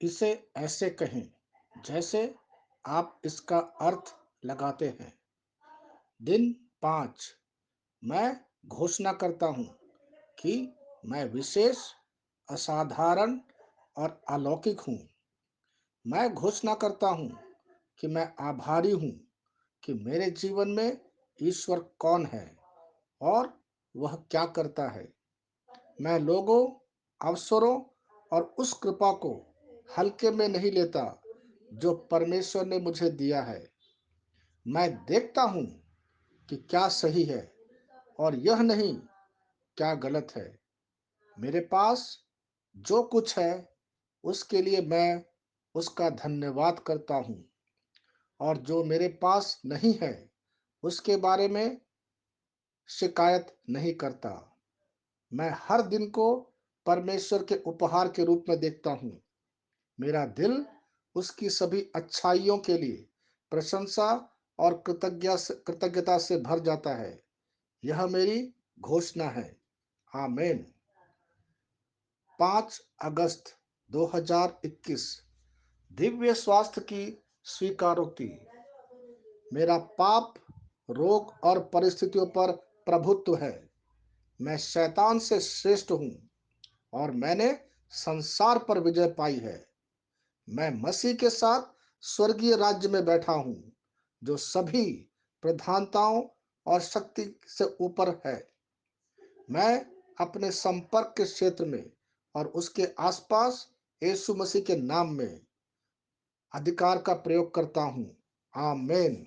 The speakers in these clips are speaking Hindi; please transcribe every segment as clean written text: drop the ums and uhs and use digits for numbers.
इसे ऐसे कहें जैसे आप इसका अर्थ लगाते हैं। दिन 5। मैं घोषणा करता हूँ कि मैं विशेष, असाधारण और अलौकिक हूँ। मैं घोषणा करता हूँ कि मैं आभारी हूँ कि मेरे जीवन में ईश्वर कौन है और वह क्या करता है। मैं लोगों, अवसरों और उस कृपा को हल्के में नहीं लेता जो परमेश्वर ने मुझे दिया है। मैं देखता हूँ कि क्या सही है और यह नहीं क्या गलत है। मेरे पास जो कुछ है उसके लिए मैं उसका धन्यवाद करता हूँ, और जो मेरे पास नहीं है उसके बारे में शिकायत नहीं करता। मैं हर दिन को परमेश्वर के उपहार के रूप में देखता हूँ। मेरा दिल उसकी सभी अच्छाइयों के लिए प्रशंसा और कृतज्ञता से भर जाता है। यह मेरी घोषणा है। आमीन। 5 अगस्त 2021। दिव्य स्वास्थ्य की स्वीकारोक्ति। मेरा पाप, रोग और परिस्थितियों पर प्रभुत्व है। मैं शैतान से श्रेष्ठ हूँ और मैंने संसार पर विजय पाई है। मैं मसीह के साथ स्वर्गीय राज्य में बैठा हूँ, जो सभी प्रधानताओं और शक्ति से ऊपर है। मैं अपने संपर्क के क्षेत्र में और उसके आसपास यीशु मसीह के नाम में अधिकार का प्रयोग करता हूँ। आमीन।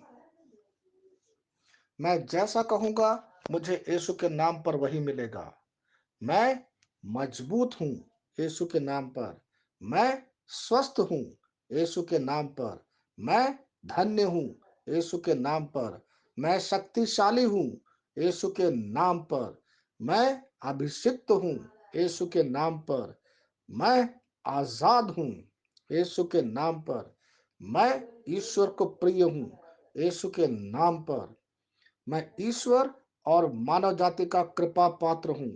मैं जैसा कहूँगा मुझे यीशु के नाम पर वही मिलेगा। मैं मजबूत हूँ यीशु के नाम पर। मैं स्वस्थ हूँ यीशु के नाम पर। मैं धन्य हूँ यीशु के नाम पर। मैं शक्तिशाली हूँ यीशु के नाम पर। मैं अभिषिक्त हूँ यीशु के नाम पर। मैं आजाद हूँ यीशु के नाम पर। मैं ईश्वर को प्रिय हूँ यीशु के नाम पर। मैं ईश्वर और मानव जाति का कृपा पात्र हूँ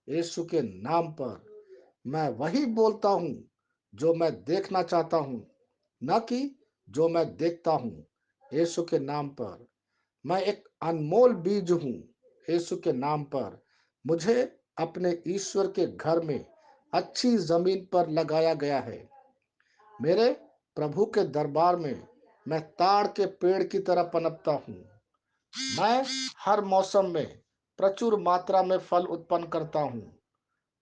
यीशु के नाम पर। मैं वही बोलता हूँ जो मैं देखना चाहता हूँ, न कि जो मैं देखता हूँ यीशु के नाम पर। मैं एक अनमोल बीज हूँ यीशु के नाम पर। मुझे अपने ईश्वर के घर में अच्छी जमीन पर लगाया गया है। मेरे प्रभु के दरबार में मैं ताड़ के पेड़ की तरह पनपता हूँ। मैं हर मौसम में प्रचुर मात्रा में फल उत्पन्न करता हूँ।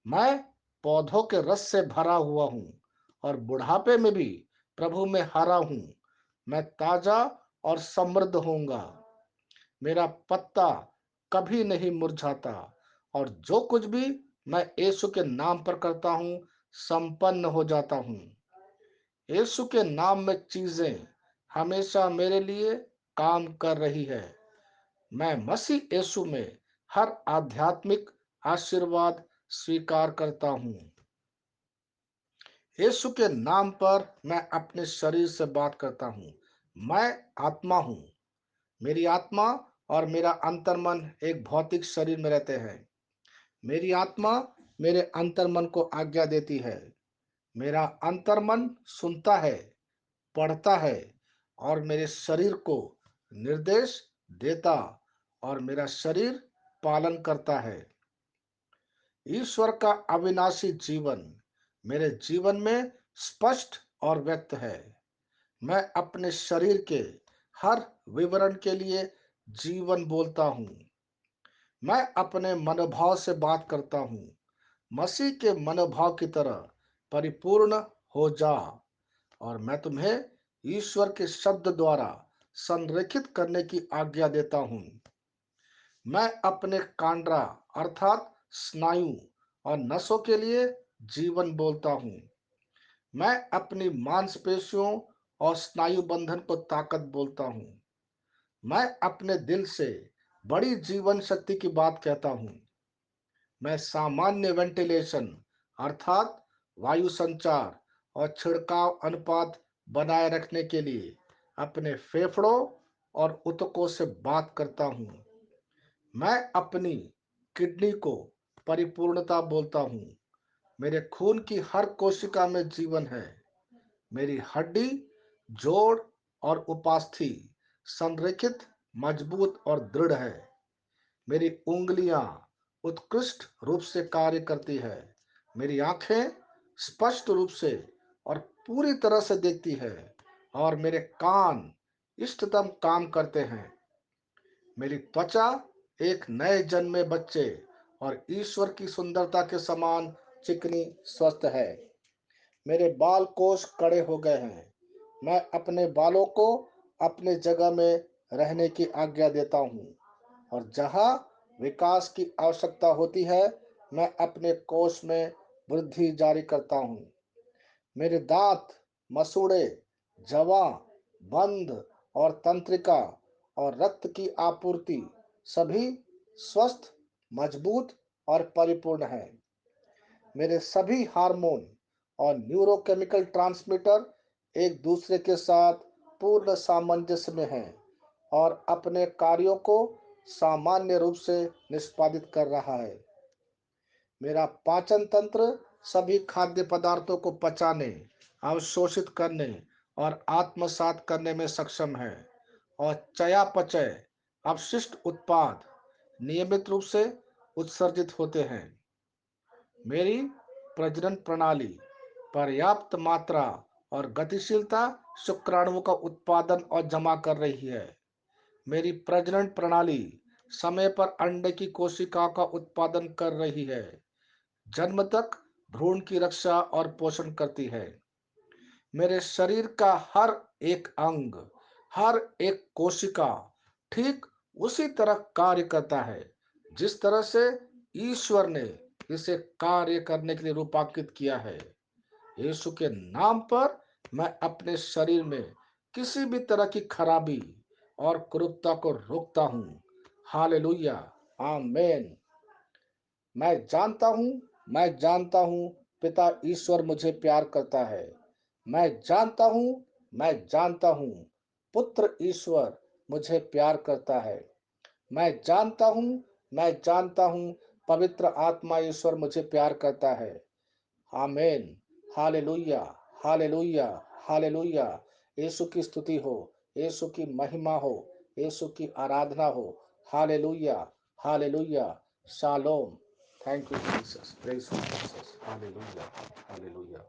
मैं पौधों के रस से भरा हुआ हूँ और बुढ़ापे में भी प्रभु में हरा हूँ। मैं ताजा और समृद्ध होऊंगा। मेरा पत्ता कभी नहीं मुरझाता, और जो कुछ भी मैं यीशु के नाम पर करता हूँ संपन्न हो जाता हूँ। यीशु के नाम में चीजें हमेशा मेरे लिए काम कर रही है। मैं मसीह यीशु में हर आध्यात्मिक आशीर्वाद स्वीकार करता हूँ। यीशु के नाम पर मैं अपने शरीर से बात करता हूँ। मैं आत्मा हूँ। मेरी आत्मा और मेरा अंतर्मन एक भौतिक शरीर में रहते हैं। मेरी आत्मा मेरे अंतर्मन को आज्ञा देती है। मेरा अंतर्मन सुनता है, पढ़ता है और मेरे शरीर को निर्देश देता, और मेरा शरीर पालन करता है। ईश्वर का अविनाशी जीवन मेरे जीवन में स्पष्ट और व्यक्त है। मैं अपने शरीर के हर विवरण के लिए जीवन बोलता हूँ। मैं अपने मनोभाव से बात करता हूँ। मसीह के मनोभाव की तरह परिपूर्ण हो जा। और मैं तुम्हें ईश्वर के शब्द द्वारा संरेखित करने की आज्ञा देता हूँ। मैं अपने कांड्रा अर्थात स्नायु और नसों के लिए जीवन बोलता हूँ। मैं अपनी मांसपेशियों और स्नायु बंधन को ताकत बोलता हूँ। मैं अपने दिल से बड़ी जीवन शक्ति की बात कहता हूँ। मैं सामान्य वेंटिलेशन अर्थात वायु संचार और छिड़काव अनुपात बनाए रखने के लिए अपने फेफड़ों और ऊतकों से बात करता हूँ। मैं अपनी किडनी को परिपूर्णता बोलता हूँ। मेरे खून की हर कोशिका में जीवन है। मेरी हड्डी, जोड़ और उपास्थि संरेखित, मजबूत और दृढ़ है। मेरी उंगलियां उत्कृष्ट रूप से कार्य करती है। मेरी आंखें स्पष्ट रूप से और पूरी तरह से देखती है और मेरे कान इष्टतम काम करते हैं। मेरी त्वचा एक नए जन्मे बच्चे और ईश्वर की सुंदरता के समान चिकनी स्वस्थ है। मेरे बाल कोष कड़े हो गए हैं। मैं अपने बालों को अपने जगह में रहने की आज्ञा देता हूँ और जहाँ विकास की आवश्यकता होती है, मैं अपने कोष में वृद्धि जारी करता हूँ। मेरे दांत, मसूड़े, जवा, बंध और तंत्रिका और रक्त की आपूर्ति सभी स्वस्थ, मजबूत और परिपूर्ण है। मेरे सभी हार्मोन और न्यूरोकेमिकल ट्रांसमीटर एक दूसरे के साथ पूर्ण सामंजस्य में हैं और अपने कार्यों को सामान्य रूप से निष्पादित कर रहा है। मेरा पाचन तंत्र सभी खाद्य पदार्थों को पचाने, अवशोषित करने और आत्मसात करने में सक्षम है और चयापचय अपशिष्ट उत्पाद नियमित रूप से उत्सर्जित होते हैं। मेरी प्रजनन प्रणाली पर्याप्त मात्रा और गतिशीलता शुक्राणुओं का उत्पादन और जमा कर रही है। मेरी प्रजनन प्रणाली समय पर अंडे की कोशिकाओं का उत्पादन कर रही है, जन्म तक भ्रूण की रक्षा और पोषण करती है। मेरे शरीर का हर एक अंग, हर एक कोशिका ठीक उसी तरह कार्य करता है जिस तरह से ईश्वर ने इसे कार्य करने के लिए रूपांकित किया है। यीशु के नाम पर मैं अपने शरीर में किसी भी तरह की खराबी और कुरूपता को रोकता हूँ। हालेलुया, आमेन। मैं जानता हूँ पिता ईश्वर मुझे प्यार करता है। मैं जानता हूँ पुत्र ईश्वर मुझे प्यार करता है। मैं जानता हूँ पवित्र आत्मा ईश्वर मुझे प्यार करता है। Amen. Hallelujah, hallelujah, hallelujah. Yeshu की स्तुति हो, यीशु की महिमा हो, यीशु की आराधना हो। Hallelujah, hallelujah. Shalom. Thank you Jesus, praise Jesus. Hallelujah, hallelujah.